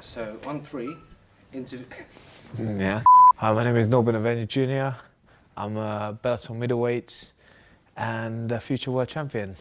So, on three, interview. Yeah. Hi, my name is Norbert Novenyi Jr. I'm a Bellator middleweight and a future world champion.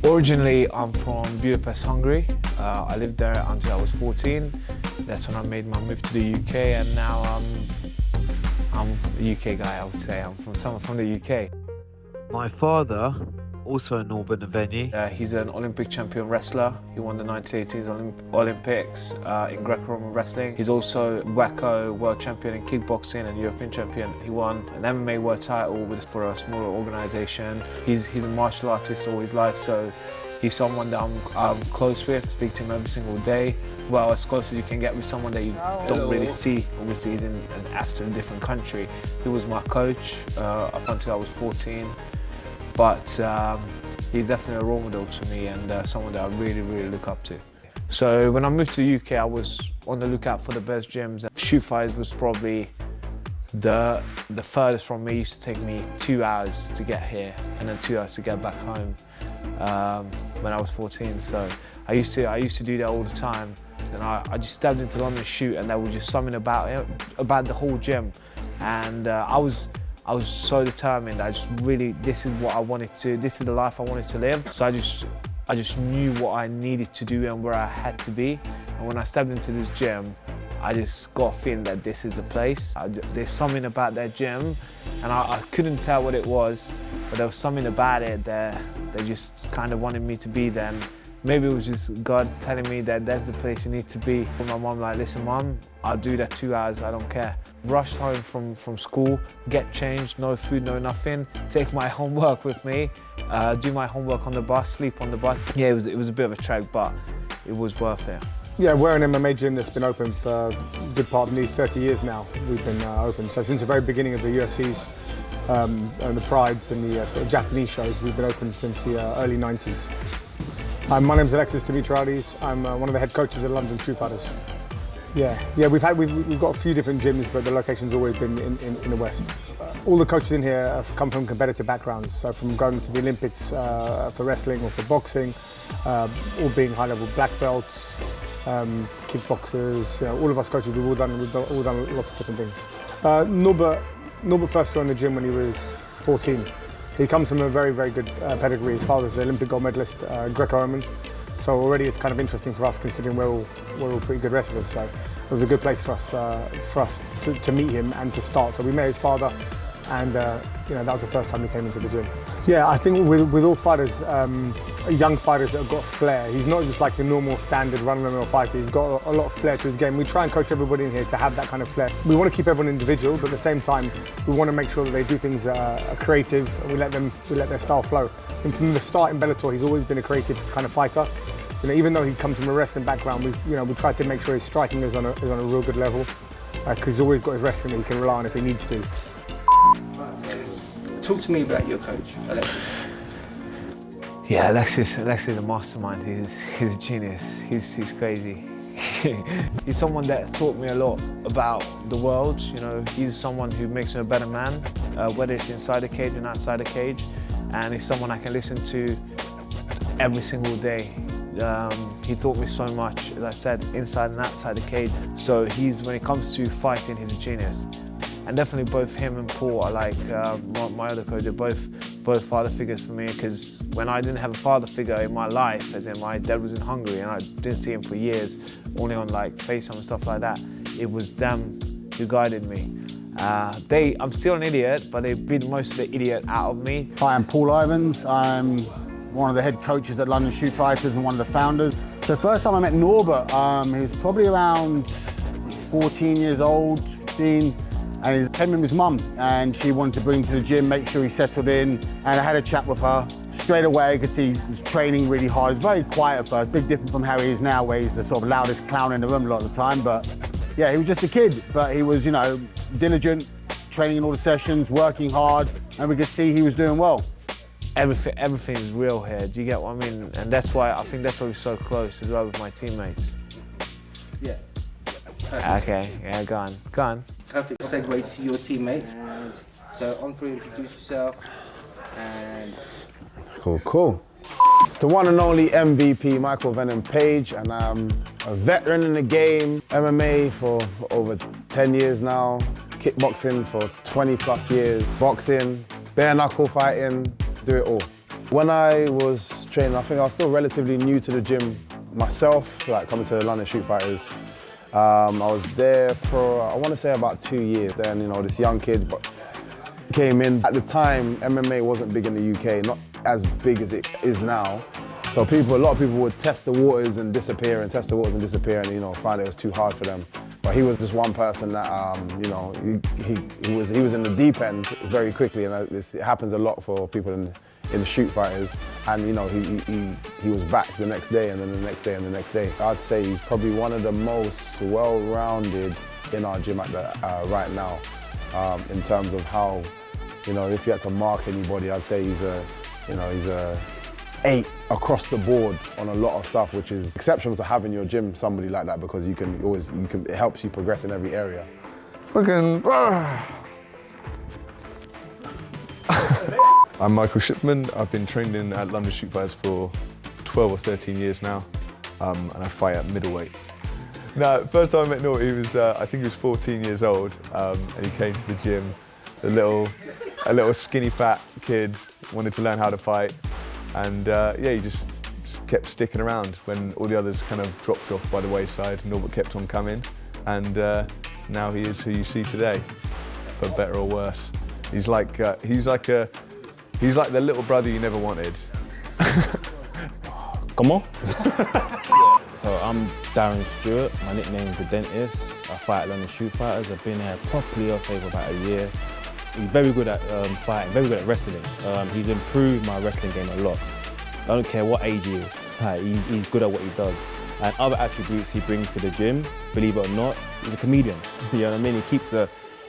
Originally, I'm from Budapest, Hungary. I lived there until I was 14. That's when I made my move to the UK, and now I'm a UK guy, I would say. I'm from the UK. My father, also Norbert Novenyi, he's an Olympic champion wrestler. He won the 1980s Olympics in Greco-Roman wrestling. He's also WACO world champion in kickboxing and European champion. He won an MMA world title for a smaller organization. He's a martial artist all his life, so he's someone that I'm close with, speak to him every single day. Well, as close as you can get with someone that you don't really see. Obviously, he's in an absolutely different country. He was my coach up until I was 14. But he's definitely a role model to me and someone that I really, really look up to. So when I moved to the UK, I was on the lookout for the best gyms. Shootfighters was probably the furthest from me. It used to take me 2 hours to get here and then 2 hours to get back home when I was 14. So I used to do that all the time. And I just stepped into London Shoot, and there was just something about the whole gym. And I was so determined. This is what I wanted to, this is the life I wanted to live. So I just knew what I needed to do and where I had to be. And when I stepped into this gym, I just got a feeling that this is the place. There's something about that gym, and I couldn't tell what it was, but there was something about it that just kind of wanted me to be there. And maybe it was just God telling me that that's the place you need to be. My mom like, listen mom, I'll do that 2 hours, I don't care. Rushed home from school, get changed, no food, no nothing, take my homework with me, do my homework on the bus, sleep on the bus. Yeah, it was a bit of a trek, but it was worth it. Yeah, we're an MMA gym that's been open for a good part of nearly 30 years now. We've been open. So since the very beginning of the UFCs and the Prides and the sort of Japanese shows, we've been open since the early 90s. My name's Alexis Demetriades. I'm one of the head coaches at London Shootfighters. Yeah, we've got a few different gyms, but the location's always been in the West. All the coaches in here have come from competitive backgrounds, so from going to the Olympics for wrestling or for boxing, all being high-level black belts, kickboxers. All of us coaches, we've all done lots of different things. Norbert first joined the gym when he was 14. He comes from a very, very good pedigree. His father's an Olympic gold medalist, Greco-Roman. So already it's kind of interesting for us, considering we're all pretty good wrestlers. So it was a good place for us to meet him and to start. So we met his father, and that was the first time he came into the gym. Yeah, I think with all fighters, young fighters that have got flair. He's not just like a normal standard run-of-the-mill fighter. He's got a lot of flair to his game. We try and coach everybody in here to have that kind of flair. We want to keep everyone individual, but at the same time, we want to make sure that they do things that are creative, and we let their style flow. And from the start in Bellator, he's always been a creative kind of fighter. Even though he comes from a wrestling background, we tried to make sure his striking is on a real good level, because he's always got his wrestling that he can rely on if he needs to. Talk to me about your coach, Alexis. Yeah, Alexis is a mastermind. He's a genius. He's crazy. He's someone that taught me a lot about the world. He's someone who makes me a better man, whether it's inside the cage and outside the cage. And he's someone I can listen to every single day. He taught me so much, as I said, inside and outside the cage. So when it comes to fighting, he's a genius. And definitely both him and Paul are like my other coach. They're both father figures for me, because when I didn't have a father figure in my life, as in my dad was in Hungary and I didn't see him for years, only on like FaceTime and stuff like that, it was them who guided me. I'm still an idiot, but they beat most of the idiot out of me. Hi, I'm Paul Ivens. I'm one of the head coaches at London Shootfighters and one of the founders. So first time I met Norbert, he was probably around 14 years old, and he came in with his mum, and she wanted to bring him to the gym, make sure he settled in, and I had a chat with her. Straight away I could see he was training really hard. He was very quiet at first, big difference from how he is now, where he's the sort of loudest clown in the room a lot of the time. But yeah, he was just a kid, but he was, diligent, training in all the sessions, working hard, and we could see he was doing well. Everything is real here, do you get what I mean? And I think that's why we're so close as well with my teammates. Yeah. Okay, yeah, go on, go on. Perfect segue to your teammates. So on three, introduce yourself and Cool. It's the one and only MVP, Michael Venom Page, and I'm a veteran in the game, MMA for over 10 years now, kickboxing for 20 plus years, boxing, bare knuckle fighting, do it all. When I was training, I think I was still relatively new to the gym myself, like coming to the London Shootfighters. I was there for, I want to say about 2 years. Then, you know, this young kid came in. At the time, MMA wasn't big in the UK, not as big as it is now. So a lot of people would test the waters and disappear and test the waters and disappear and, you know, find it was too hard for them. But he was just one person that, you know, he was in the deep end very quickly, and it happens a lot for people in the shoot fighters. And, you know, he was back the next day and then the next day and the next day. I'd say he's probably one of the most well-rounded in our gym right now, in terms of how, you know, if you had to mark anybody, I'd say he's a 8 across the board on a lot of stuff, which is exceptional to have in your gym somebody like that, because it helps you progress in every area. Fucking. I'm Michael Shipman. I've been training at London Shootfighters for 12 or 13 years now, and I fight at middleweight. Now, first time I met Norbert, he was, I think he was 14 years old, and he came to the gym, a little skinny fat kid, wanted to learn how to fight, and yeah, he just kept sticking around when all the others kind of dropped off by the wayside. Norbert kept on coming, and now he is who you see today, for better or worse. He's like the little brother you never wanted. Come on. So I'm Darren Stewart. My nickname's The Dentist. I fight at London Shootfighters. I've been here properly, I'll say, for about a year. He's very good at fighting, very good at wrestling. He's improved my wrestling game a lot. I don't care what age he is. He's good at what he does. And other attributes he brings to the gym, believe it or not, he's a comedian. You know what I mean? He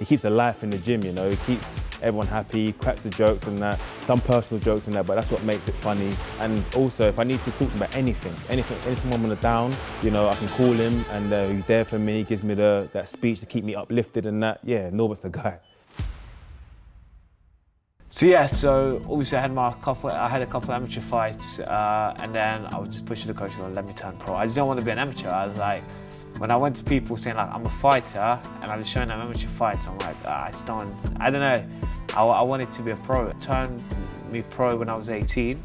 keeps the life in the gym, you know. He keeps everyone happy, cracks the jokes and that, some personal jokes and that, but that's what makes it funny. And also, if I need to talk about anything I'm on the down, you know, I can call him and he's there for me, he gives me that speech to keep me uplifted and that. Yeah, Norbert's the guy. So yeah, so obviously I had a couple amateur fights, and then I was just pushing the coach on, let me turn pro. I just don't want to be an amateur. I was like, when I went to people saying like I'm a fighter, and I was showing them amateur fights, I'm like, I don't know. I wanted to be a pro. It turned me pro when I was 18.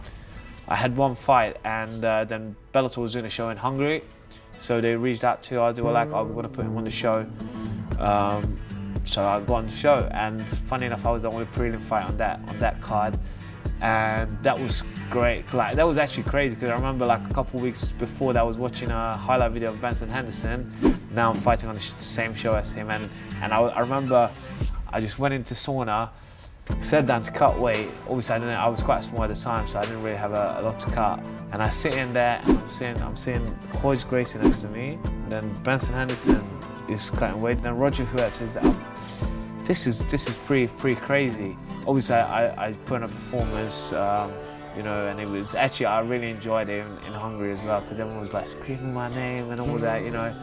I had one fight, and then Bellator was doing a show in Hungary, so they reached out to us. They were like, oh, we're gonna put him on the show. So I got on the show, and funny enough, I was the only prelim fight on that card, and that was great. Like, that was actually crazy, because I remember like a couple of weeks before that I was watching a highlight video of Benson Henderson. Now I'm fighting on the same show as him, and I remember I just went into sauna, sat down to cut weight. Obviously I was quite small at the time, so I didn't really have a lot to cut. And I sit in there, and I'm seeing Hoyce Gracie next to me, and then Benson Henderson is cutting weight, and then Roger Huet says that this is pretty crazy. Obviously I put in a performance, you know, and it was actually, I really enjoyed it in Hungary as well, because everyone was like screaming my name and all that, you know.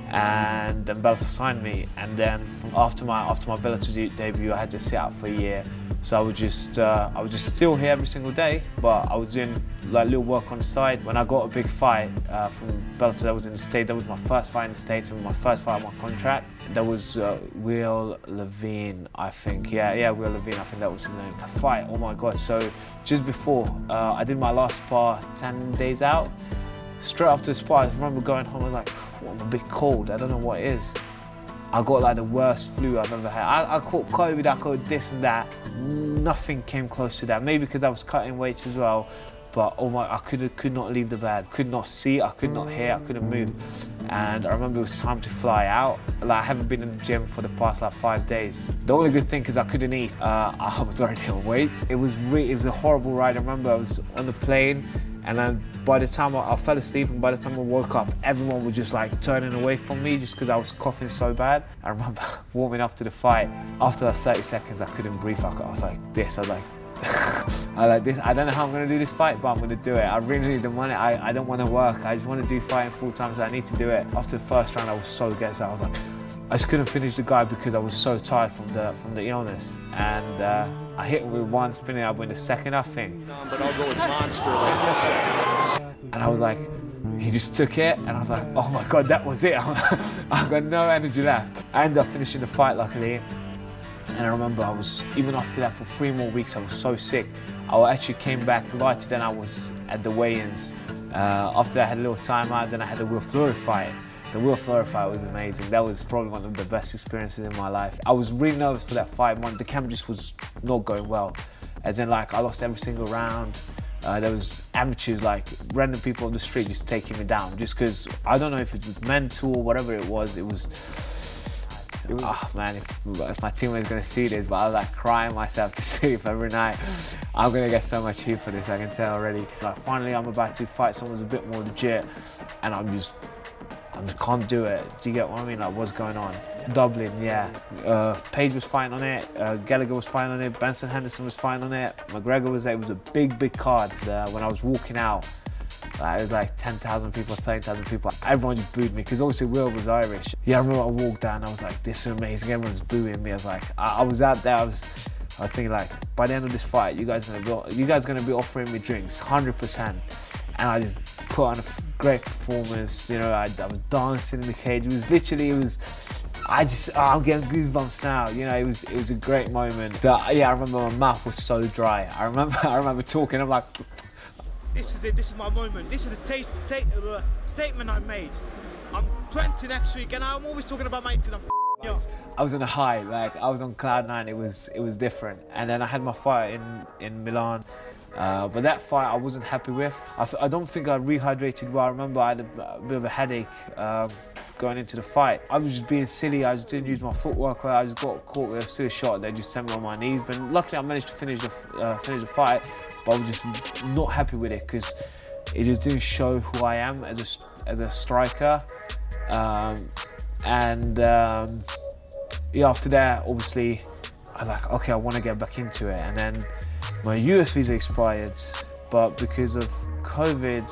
And then Bellator signed me, and then after my Bellator debut, I had to sit out for a year. So I was just still here every single day, but I was doing like little work on the side. When I got a big fight from Bellator that was in the States, that was my first fight in the States and my first fight on my contract. That was Will Levine, I think. Yeah, Will Levine, I think that was his name. The fight, oh my God. So just before, I did my last spar 10 days out. Straight after the spar, I remember going home, I was like, oh, I'm a bit cold, I don't know what it is. I got like the worst flu I've ever had. I caught COVID, I caught this and that. Nothing came close to that. Maybe because I was cutting weights as well. But oh my, I could not leave the bed. Could not see, I could not hear, I couldn't move. And I remember it was time to fly out. Like, I haven't been in the gym for the past like 5 days. The only good thing is I couldn't eat. I was already on weights. It was a horrible ride. I remember I was on the plane, and then by the time I fell asleep, and by the time I woke up, everyone was just like turning away from me just because I was coughing so bad. I remember warming up to the fight. After that 30 seconds, I couldn't breathe. I was like this. I was like, I like this. I don't know how I'm going to do this fight, but I'm going to do it. I really need the money. I don't want to work. I just want to do fighting full time, so I need to do it. After the first round, I was so gassed. I was like, I just couldn't finish the guy because I was so tired from the illness. And I hit him with one spinning elbow in the second, I think. But I'll go with monster. And I was like, he just took it, and I was like, oh my God, that was it. I got no energy left. I ended up finishing the fight, luckily. And I remember I was, even after that, for 3 more weeks, I was so sick. I actually came back lighter than I was at the weigh-ins. After that, I had a little time out, then I had the Will Fleury fight. The Will Fleury fight was amazing. That was probably one of the best experiences in my life. I was really nervous for that fight. The camp just was not going well. As in, like, I lost every single round. There was amateurs, like random people on the street just taking me down. Just because, I don't know if it was mental or whatever it was, oh man, if my teammate's gonna see this, but I was like crying myself to sleep every night. I'm gonna get so much heat for this, I can tell already. Like finally I'm about to fight someone who's a bit more legit, and I just can't do it. Do you get what I mean? Like, what's going on? Dublin, yeah. Page was fighting on it, Gallagher was fighting on it, Benson Henderson was fighting on it, McGregor was there. It was a big card. When I was walking out, it was like 10,000 people, 30,000 people. Everyone just booed me because obviously Will was Irish. Yeah, I remember I walked down, I was like, this is amazing. Everyone's booing me. I was like, I was out there. I was thinking like, by the end of this fight, you guys are gonna be offering me drinks, 100%. And I just put on a great performance. You know, I was dancing in the cage. I'm getting goosebumps now. You know, it was a great moment. So, yeah, I remember my mouth was so dry. I remember talking. I'm like, This is it. This is my moment. This is the statement I made. I'm 20 next week, and I'm always talking about my because I'm young. I was on a high. Like I was on cloud 9. It was different. And then I had my fight in Milan. But that fight I wasn't happy with. I don't think I rehydrated well. I remember I had a bit of a headache going into the fight. I was just being silly. I just didn't use my footwork well. I just got caught with a silly shot. They just sent me on my knees. But luckily I managed to finish the fight. But I was just not happy with it because it just didn't show who I am as a striker. Yeah, after that, obviously, I was like, okay, I want to get back into it. And then my US visa expired, but because of COVID,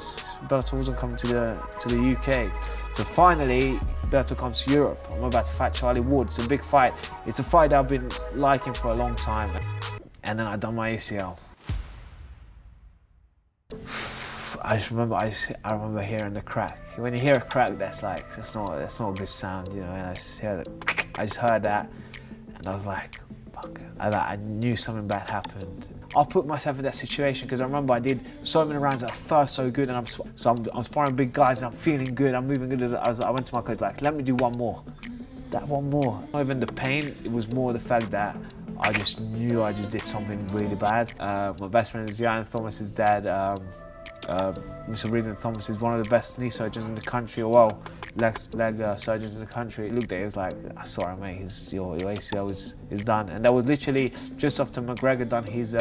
Bellator wasn't coming to the UK. So finally, Bellator comes to Europe. I'm about to fight Charlie Ward. It's a big fight. It's a fight that I've been liking for a long time. And then I done my ACL. I remember hearing the crack. When you hear a crack, that's not a good sound, you know. And I just heard that, and I was like, fuck. I knew something bad happened. I put myself in that situation because I remember I did so many rounds that I felt so good, and I'm sparring big guys and I'm feeling good. I'm moving good. I went to my coach like, let me do one more. That one more. Not even the pain. It was more the fact that I just knew I just did something really bad. My best friend is Jan Thomas's dad. Mr. Reed Thomas is one of the best knee surgeons in the country, or well, leg surgeons in the country. He looked at it, he was like, sorry mate, your ACL is done. And that was literally just after McGregor done his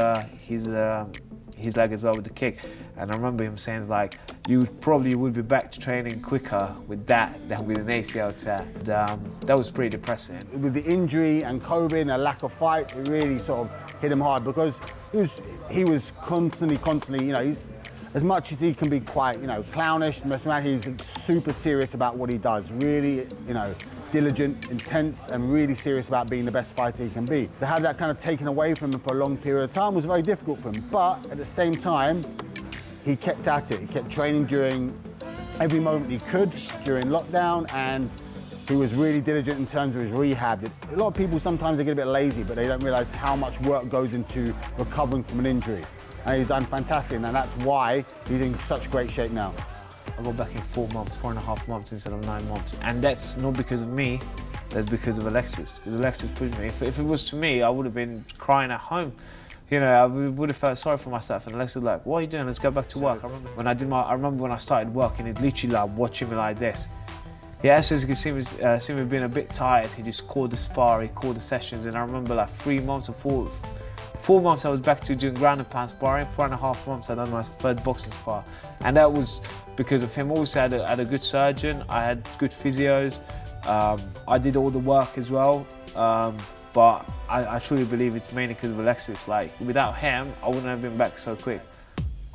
leg as well with the kick. And I remember him saying like, you probably would be back to training quicker with that than with an ACL tear. That was pretty depressing. With the injury and COVID and a lack of fight, it really sort of hit him hard because he was constantly, you know, he's, as much as he can be quite, you know, clownish, messing around, he's super serious about what he does. Really, you know, diligent, intense, and really serious about being the best fighter he can be. To have that kind of taken away from him for a long period of time was very difficult for him. But at the same time, he kept at it. He kept training during every moment he could during lockdown, and he was really diligent in terms of his rehab. A lot of people sometimes they get a bit lazy, but they don't realise how much work goes into recovering from an injury. And he's done fantastic, and that's why he's in such great shape now. I got back in 4 months, 4.5 months instead of 9 months. And that's not because of me, that's because of Alexis. Because Alexis pushed me. If it was to me, I would have been crying at home. You know, I would have felt sorry for myself. And Alexis was like, what are you doing? Let's go back to work. I remember when I started working, he'd literally like watching me like this. Yeah, so as you can see me being a bit tired, he just called the spar, he called the sessions. And I remember like 3 months or 4 months I was back to doing ground and pound sparring. 4.5 months I done my first boxing spar, and that was because of him. Also, I had a good surgeon. I had good physios. I did all the work as well, but I truly believe it's mainly because of Alexis. Like, without him, I wouldn't have been back so quick.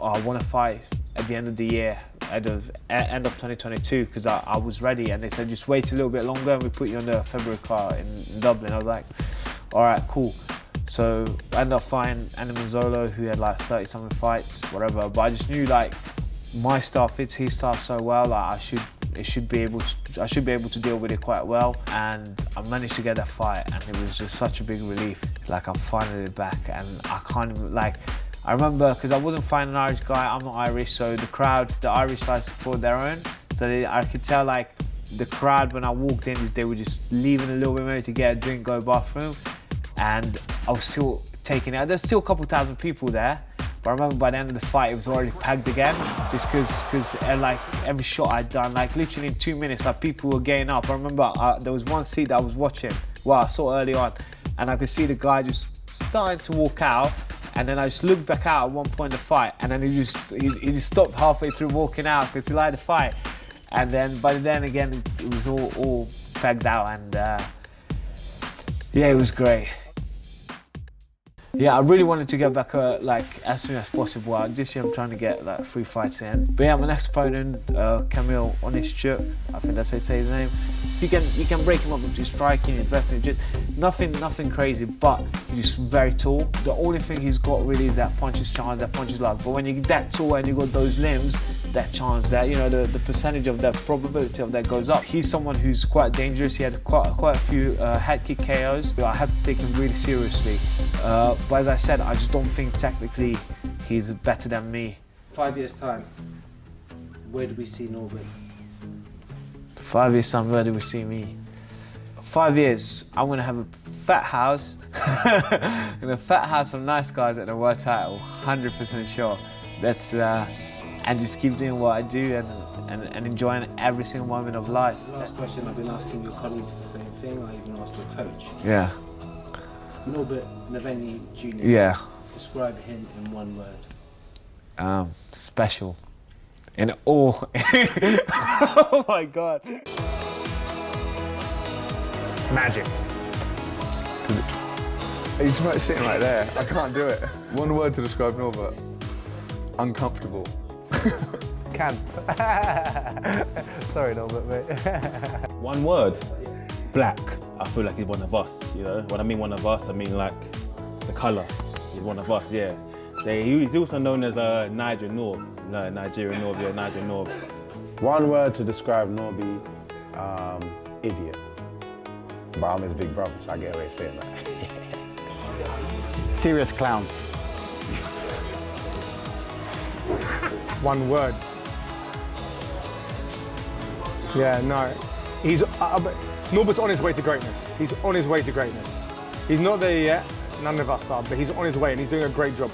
I want to fight at the end of the year, end of 2022, because I was ready, and they said just wait a little bit longer and we put you on the February card in Dublin. I was like, all right, cool. So I ended up fighting Andy Zolo, who had like 30-something fights, whatever. But I just knew like my style fits his style so well. Like I should be able to deal with it quite well. And I managed to get that fight, and it was just such a big relief. Like I'm finally back, and I can't even like. I remember because I wasn't fighting an Irish guy. I'm not Irish, so the crowd, the Irish guys support their own. So I could tell like the crowd when I walked in, they were just leaving a little bit maybe to get a drink, go to the bathroom. And I was still taking it. There's still a couple thousand people there, but I remember by the end of the fight, it was already packed again. Just because like every shot I'd done, like literally in 2 minutes, like people were getting up. I remember there was one seat that I was watching. Well, I saw early on, and I could see the guy just starting to walk out, and then I just looked back out at one point in the fight, and then he just stopped halfway through walking out because he liked the fight. And then by then again, it was all packed out, and yeah, it was great. Yeah, I really wanted to get back like as soon as possible. This year I'm trying to get like 3 fights in. But yeah, my next opponent, Kamil Onischuk, I think that's how you say his name. You can break him up into striking, investing, just nothing crazy, but he's just very tall. The only thing he's got really is that punches chance, that punches luck. But when you're that tall and you got those limbs, that chance, that the percentage of that probability of that goes up. He's someone who's quite dangerous. He had quite a few head kick KOs. I have to take him really seriously. But as I said, I just don't think technically he's better than me. 5 years time, where do we see Norbert? 5 years time, where do we see me? 5 years, I'm gonna have a fat house. In a fat house of nice guys at the world title, 100% sure. That's and just keep doing what I do and enjoying every single moment of life. Last question, I've been asking your colleagues the same thing. I even asked your coach. Yeah. Norbert Novenyi Jr. Yeah. Describe him in one word. Special. In all. Oh my God. Magic. He's right sitting right there. I can't do it. One word to describe Norbert. Uncomfortable. Can. Sorry, Norbert, mate. One word, black. I feel like he's one of us, you know? When I mean one of us, I mean like the colour. He's one of us, yeah. He's also known as Nigerian Norb. No, Nigerian Norb, yeah, Nigerian Norb. One word to describe Norby, idiot. But I'm his big brother, so I get away with saying that. Serious clown. One word. Yeah, no. Norbert's on his way to greatness. He's on his way to greatness. He's not there yet, none of us are, but he's on his way and he's doing a great job.